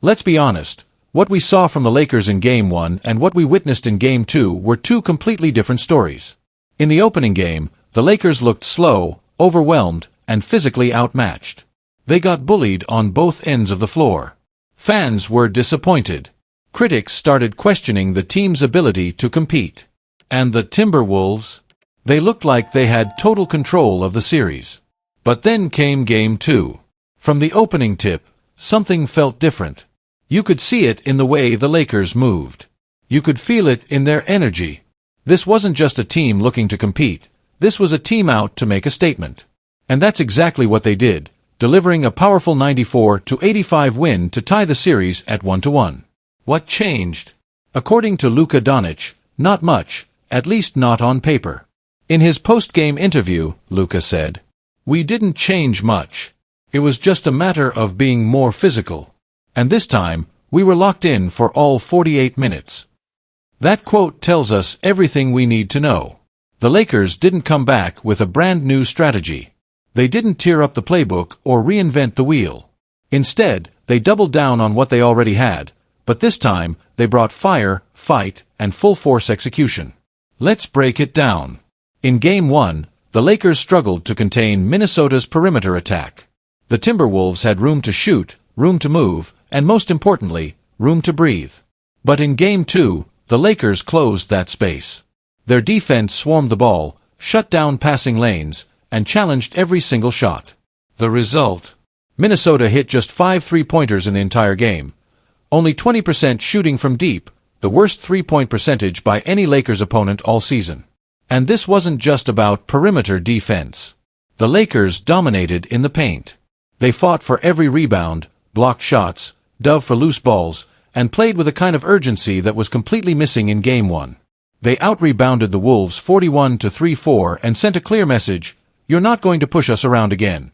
Let's be honest, what we saw from the Lakers in Game 1 and what we witnessed in Game 2 were two completely different stories. In the opening game, the Lakers looked slow, overwhelmed, and physically outmatched. They got bullied on both ends of the floor. Fans were disappointed. Critics started questioning the team's ability to compete. And the Timberwolves? They looked like they had total control of the series. But then came Game 2. From the opening tip, something felt different. You could see it in the way the Lakers moved. You could feel it in their energy. This wasn't just a team looking to compete. This was a team out to make a statement. And that's exactly what they did, delivering a powerful 94-85 win to tie the series at 1-1. What changed? According to Luka Doncic, not much, at least not on paper. In his post-game interview, Luka said, "We didn't change much. It was just a matter of being more physical. And this time, we were locked in for all 48 minutes." That quote tells us everything we need to know. The Lakers didn't come back with a brand new strategy. They didn't tear up the playbook or reinvent the wheel. Instead, they doubled down on what they already had, but this time, they brought fire, fight, and full-force execution. Let's break it down. In Game 1, the Lakers struggled to contain Minnesota's perimeter attack. The Timberwolves had room to shoot, room to move, and most importantly, room to breathe. But in Game 2, the Lakers closed that space. Their defense swarmed the ball, shut down passing lanes, and challenged every single shot. The result? Minnesota hit just 5 three-pointers in the entire game. Only 20% shooting from deep, the worst three-point percentage by any Lakers opponent all season. And this wasn't just about perimeter defense. The Lakers dominated in the paint. They fought for every rebound, blocked shots, dove for loose balls, and played with a kind of urgency that was completely missing in Game 1. They out-rebounded the Wolves 41-34 and sent a clear message, "You're not going to push us around again."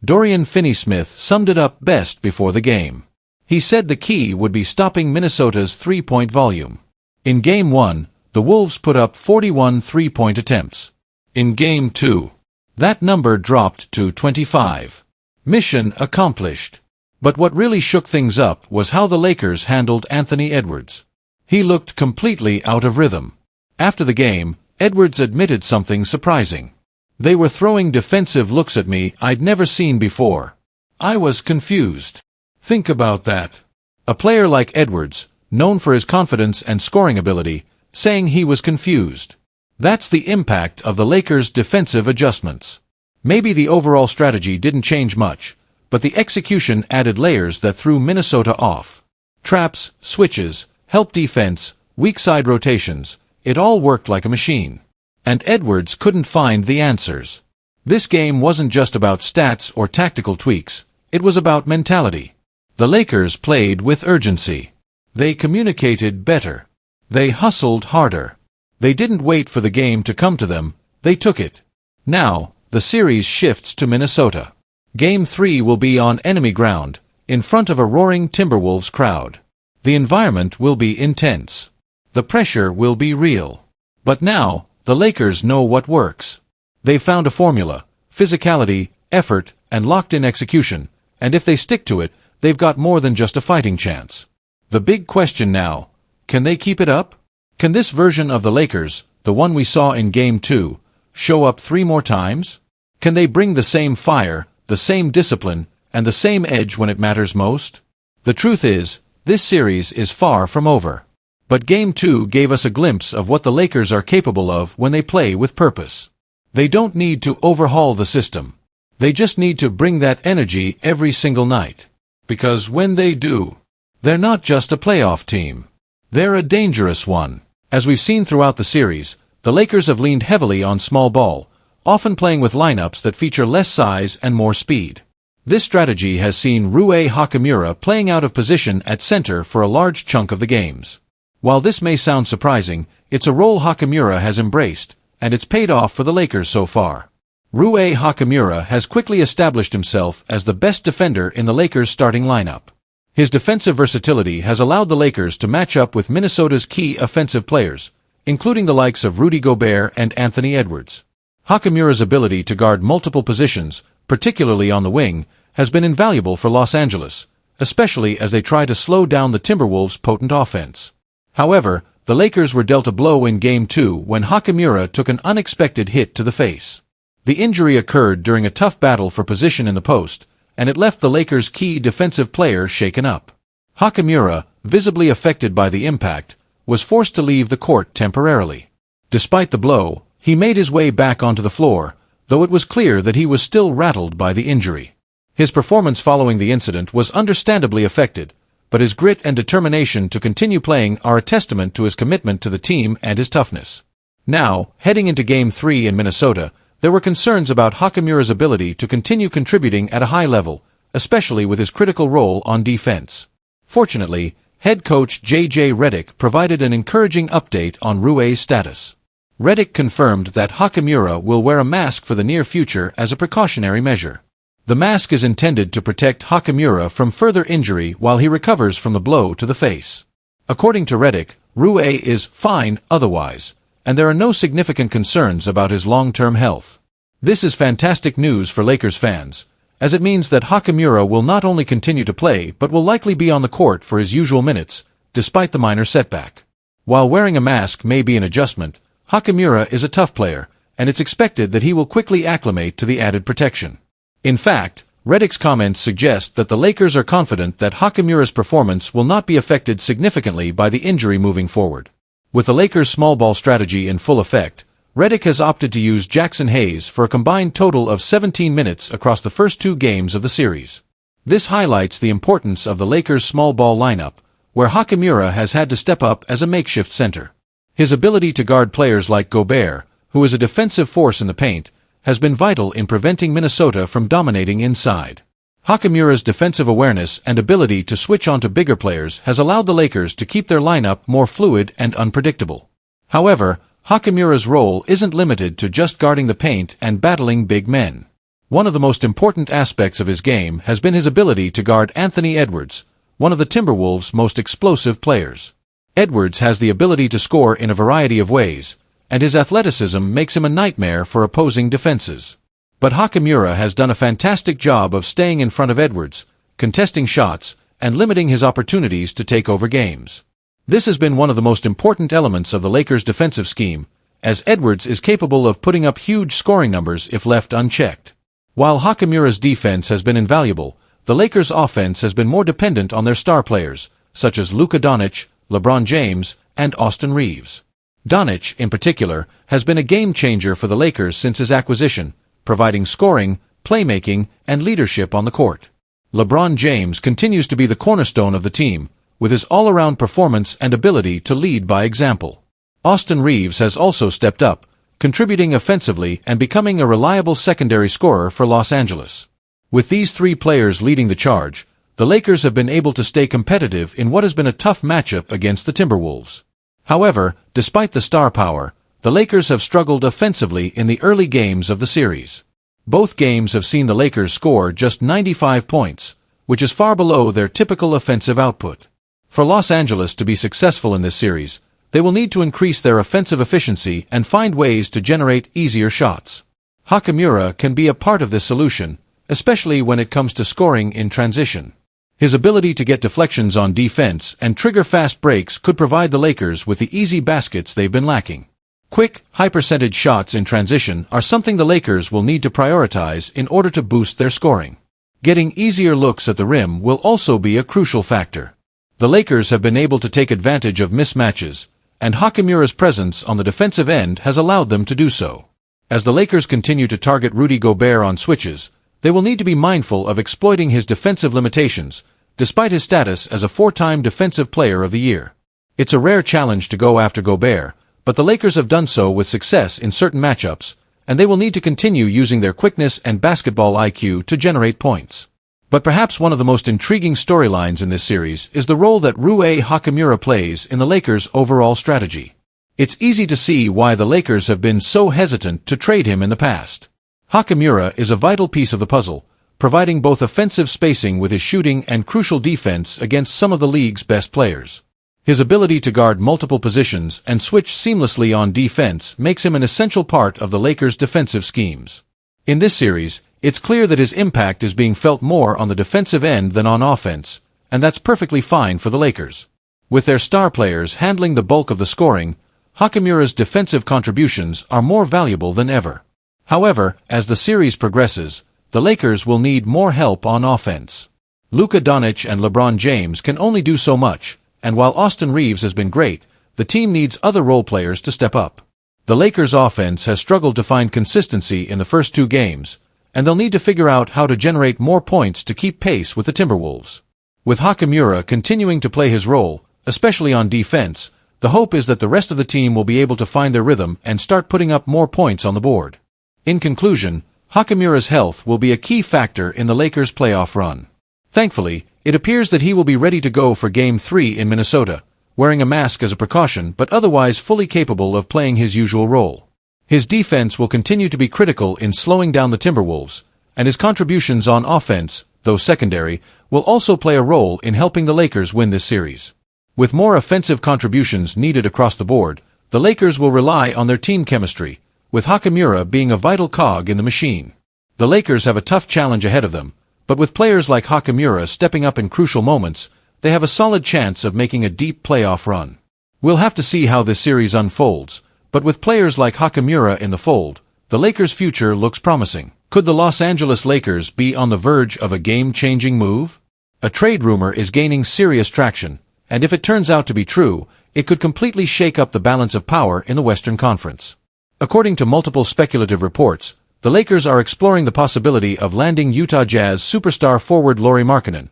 Dorian Finney-Smith summed it up best before the game. He said the key would be stopping Minnesota's three-point volume. In Game 1, the Wolves put up 41 three-point attempts. In Game 2, that number dropped to 25. Mission accomplished. But what really shook things up was how the Lakers handled Anthony Edwards. He looked completely out of rhythm. After the game, Edwards admitted something surprising. "They were throwing defensive looks at me I'd never seen before. I was confused." Think about that. A player like Edwards, known for his confidence and scoring ability, saying he was confused. That's the impact of the Lakers' defensive adjustments. Maybe the overall strategy didn't change much, but the execution added layers that threw Minnesota off. Traps, switches, help defense, weak side rotations, it all worked like a machine. And Edwards couldn't find the answers. This game wasn't just about stats or tactical tweaks, it was about mentality. The Lakers played with urgency. They communicated better. They hustled harder. They didn't wait for the game to come to them, they took it. Now, the series shifts to Minnesota. Game 3 will be on enemy ground, in front of a roaring Timberwolves crowd. The environment will be intense. The pressure will be real. But now, the Lakers know what works. They found a formula: physicality, effort, and locked-in execution, and if they stick to it, they've got more than just a fighting chance. The big question now, can they keep it up? Can this version of the Lakers, the one we saw in Game 2, show up 3 more times? Can they bring the same fire, the same discipline, and the same edge when it matters most? The truth is, this series is far from over. But Game 2 gave us a glimpse of what the Lakers are capable of when they play with purpose. They don't need to overhaul the system. They just need to bring that energy every single night. Because when they do, they're not just a playoff team. They're a dangerous one. As we've seen throughout the series, the Lakers have leaned heavily on small ball, often playing with lineups that feature less size and more speed. This strategy has seen Rui Hachimura playing out of position at center for a large chunk of the games. While this may sound surprising, it's a role Hachimura has embraced, and it's paid off for the Lakers so far. Rui Hachimura has quickly established himself as the best defender in the Lakers' starting lineup. His defensive versatility has allowed the Lakers to match up with Minnesota's key offensive players, including the likes of Rudy Gobert and Anthony Edwards. Hachimura's ability to guard multiple positions, particularly on the wing, has been invaluable for Los Angeles, especially as they try to slow down the Timberwolves' potent offense. However, the Lakers were dealt a blow in Game 2 when Hachimura took an unexpected hit to the face. The injury occurred during a tough battle for position in the post, and it left the Lakers' key defensive player shaken up. Hachimura, visibly affected by the impact, was forced to leave the court temporarily. Despite the blow, he made his way back onto the floor, though it was clear that he was still rattled by the injury. His performance following the incident was understandably affected, but his grit and determination to continue playing are a testament to his commitment to the team and his toughness. Now, heading into Game 3 in Minnesota, there were concerns about Hachimura's ability to continue contributing at a high level, especially with his critical role on defense. Fortunately, head coach J.J. Redick provided an encouraging update on Rui's status. Redick confirmed that Hachimura will wear a mask for the near future as a precautionary measure. The mask is intended to protect Hachimura from further injury while he recovers from the blow to the face. According to Redick, Rui is fine otherwise, and there are no significant concerns about his long-term health. This is fantastic news for Lakers fans, as it means that Hachimura will not only continue to play but will likely be on the court for his usual minutes, despite the minor setback. While wearing a mask may be an adjustment, Hachimura is a tough player, and it's expected that he will quickly acclimate to the added protection. In fact, Redick's comments suggest that the Lakers are confident that Hachimura's performance will not be affected significantly by the injury moving forward. With the Lakers' small ball strategy in full effect, Redick has opted to use Jackson Hayes for a combined total of 17 minutes across the first 2 games of the series. This highlights the importance of the Lakers' small ball lineup, where Hachimura has had to step up as a makeshift center. His ability to guard players like Gobert, who is a defensive force in the paint, has been vital in preventing Minnesota from dominating inside. Hachimura's defensive awareness and ability to switch onto bigger players has allowed the Lakers to keep their lineup more fluid and unpredictable. However, Hachimura's role isn't limited to just guarding the paint and battling big men. One of the most important aspects of his game has been his ability to guard Anthony Edwards, one of the Timberwolves' most explosive players. Edwards has the ability to score in a variety of ways, and his athleticism makes him a nightmare for opposing defenses. But Hachimura has done a fantastic job of staying in front of Edwards, contesting shots, and limiting his opportunities to take over games. This has been one of the most important elements of the Lakers' defensive scheme, as Edwards is capable of putting up huge scoring numbers if left unchecked. While Hachimura's defense has been invaluable, the Lakers' offense has been more dependent on their star players, such as Luka Doncic, LeBron James, and Austin Reeves. Doncic, in particular, has been a game-changer for the Lakers since his acquisition, providing scoring, playmaking, and leadership on the court. LeBron James continues to be the cornerstone of the team, with his all-around performance and ability to lead by example. Austin Reeves has also stepped up, contributing offensively and becoming a reliable secondary scorer for Los Angeles. With these 3 players leading the charge, the Lakers have been able to stay competitive in what has been a tough matchup against the Timberwolves. However, despite the star power, the Lakers have struggled offensively in the early games of the series. Both games have seen the Lakers score just 95 points, which is far below their typical offensive output. For Los Angeles to be successful in this series, they will need to increase their offensive efficiency and find ways to generate easier shots. Hachimura can be a part of this solution, especially when it comes to scoring in transition. His ability to get deflections on defense and trigger fast breaks could provide the Lakers with the easy baskets they've been lacking. Quick, high-percentage shots in transition are something the Lakers will need to prioritize in order to boost their scoring. Getting easier looks at the rim will also be a crucial factor. The Lakers have been able to take advantage of mismatches, and Hachimura's presence on the defensive end has allowed them to do so. As the Lakers continue to target Rudy Gobert on switches, they will need to be mindful of exploiting his defensive limitations, despite his status as a 4-time Defensive Player of the Year. It's a rare challenge to go after Gobert, but the Lakers have done so with success in certain matchups, and they will need to continue using their quickness and basketball IQ to generate points. But perhaps one of the most intriguing storylines in this series is the role that Rui Hachimura plays in the Lakers' overall strategy. It's easy to see why the Lakers have been so hesitant to trade him in the past. Hachimura is a vital piece of the puzzle, providing both offensive spacing with his shooting and crucial defense against some of the league's best players. His ability to guard multiple positions and switch seamlessly on defense makes him an essential part of the Lakers' defensive schemes. In this series, it's clear that his impact is being felt more on the defensive end than on offense, and that's perfectly fine for the Lakers. With their star players handling the bulk of the scoring, Hachimura's defensive contributions are more valuable than ever. However, as the series progresses, the Lakers will need more help on offense. Luka Doncic and LeBron James can only do so much, and while Austin Reeves has been great, the team needs other role players to step up. The Lakers' offense has struggled to find consistency in the first 2 games, and they'll need to figure out how to generate more points to keep pace with the Timberwolves. With Hachimura continuing to play his role, especially on defense, the hope is that the rest of the team will be able to find their rhythm and start putting up more points on the board. In conclusion, Hachimura's health will be a key factor in the Lakers' playoff run. Thankfully, it appears that he will be ready to go for Game 3 in Minnesota, wearing a mask as a precaution but otherwise fully capable of playing his usual role. His defense will continue to be critical in slowing down the Timberwolves, and his contributions on offense, though secondary, will also play a role in helping the Lakers win this series. With more offensive contributions needed across the board, the Lakers will rely on their team chemistry, with Hachimura being a vital cog in the machine. The Lakers have a tough challenge ahead of them, but with players like Hachimura stepping up in crucial moments, they have a solid chance of making a deep playoff run. We'll have to see how this series unfolds, but with players like Hachimura in the fold, the Lakers' future looks promising. Could the Los Angeles Lakers be on the verge of a game-changing move? A trade rumor is gaining serious traction, and if it turns out to be true, it could completely shake up the balance of power in the Western Conference. According to multiple speculative reports, the Lakers are exploring the possibility of landing Utah Jazz superstar forward Lauri Markkanen,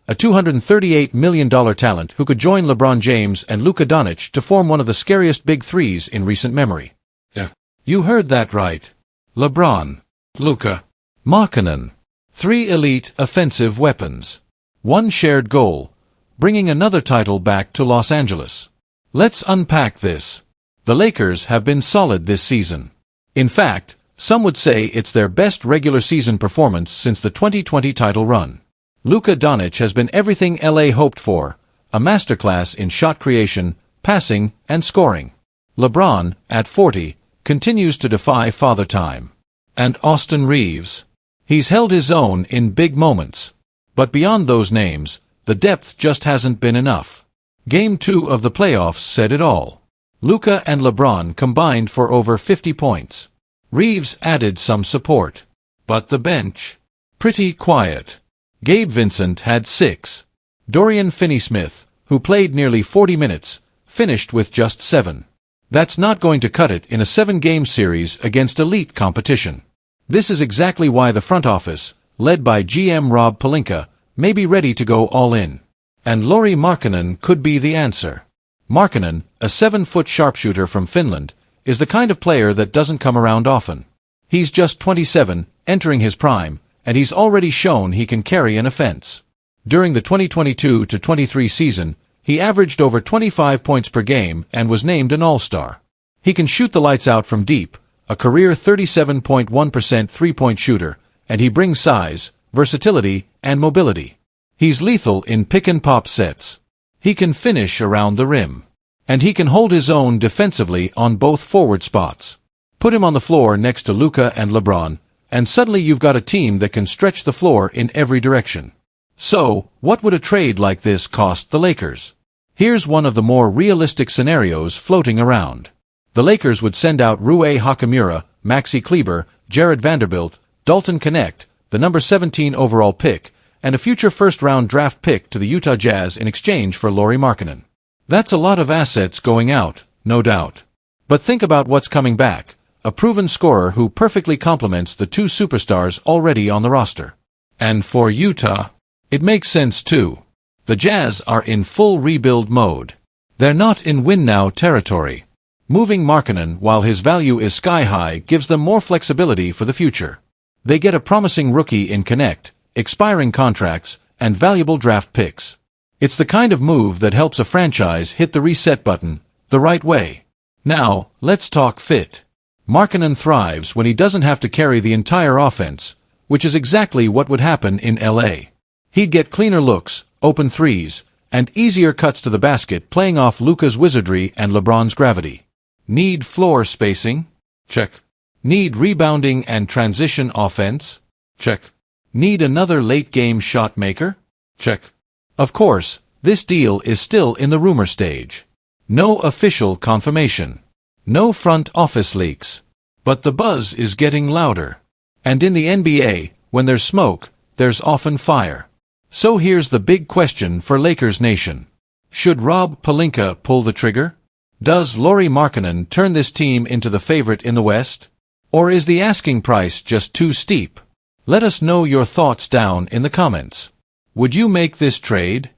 a $238 million talent who could join LeBron James and Luka Doncic to form one of the scariest big threes in recent memory. Yeah. You heard that right. LeBron, Luka, Markkanen. 3 elite offensive weapons. 1 shared goal, bringing another title back to Los Angeles. Let's unpack this. The Lakers have been solid this season. In fact, some would say it's their best regular season performance since the 2020 title run. Luka Doncic has been everything LA hoped for, a masterclass in shot creation, passing, and scoring. LeBron, at 40, continues to defy father time. And Austin Reeves. He's held his own in big moments. But beyond those names, the depth just hasn't been enough. Game 2 of the playoffs said it all. Luka and LeBron combined for over 50 points. Reeves added some support. But the bench? Pretty quiet. Gabe Vincent had 6. Dorian Finney-Smith, who played nearly 40 minutes, finished with just 7. That's not going to cut it in a 7-game series against elite competition. This is exactly why the front office, led by GM Rob Pelinka, may be ready to go all in. And Lauri Markkanen could be the answer. Markkanen, a 7-foot sharpshooter from Finland, is the kind of player that doesn't come around often. He's just 27, entering his prime, and he's already shown he can carry an offense. During the 2022-23 season, he averaged over 25 points per game and was named an All-Star. He can shoot the lights out from deep, a career 37.1% three-point shooter, and he brings size, versatility, and mobility. He's lethal in pick-and-pop sets. He can finish around the rim. And he can hold his own defensively on both forward spots. Put him on the floor next to Luka and LeBron, and suddenly you've got a team that can stretch the floor in every direction. So, what would a trade like this cost the Lakers? Here's one of the more realistic scenarios floating around. The Lakers would send out Rui Hachimura, Maxi Kleber, Jared Vanderbilt, Dalton Knecht, the number 17 overall pick, and a future first-round draft pick to the Utah Jazz in exchange for Lauri Markkanen. That's a lot of assets going out, no doubt. But think about what's coming back, a proven scorer who perfectly complements the 2 superstars already on the roster. And for Utah, it makes sense too. The Jazz are in full rebuild mode. They're not in win-now territory. Moving Markkanen while his value is sky-high gives them more flexibility for the future. They get a promising rookie in Knecht, expiring contracts, and valuable draft picks. It's the kind of move that helps a franchise hit the reset button the right way. Now, let's talk fit. Markkanen thrives when he doesn't have to carry the entire offense, which is exactly what would happen in LA. He'd get cleaner looks, open threes, and easier cuts to the basket playing off Luka's wizardry and LeBron's gravity. Need floor spacing? Check. Need rebounding and transition offense? Check. Need another late-game shot maker? Check. Of course, this deal is still in the rumor stage. No official confirmation. No front office leaks. But the buzz is getting louder. And in the NBA, when there's smoke, there's often fire. So here's the big question for Lakers Nation. Should Rob Pelinka pull the trigger? Does Lauri Markkanen turn this team into the favorite in the West? Or is the asking price just too steep? Let us know your thoughts down in the comments. Would you make this trade?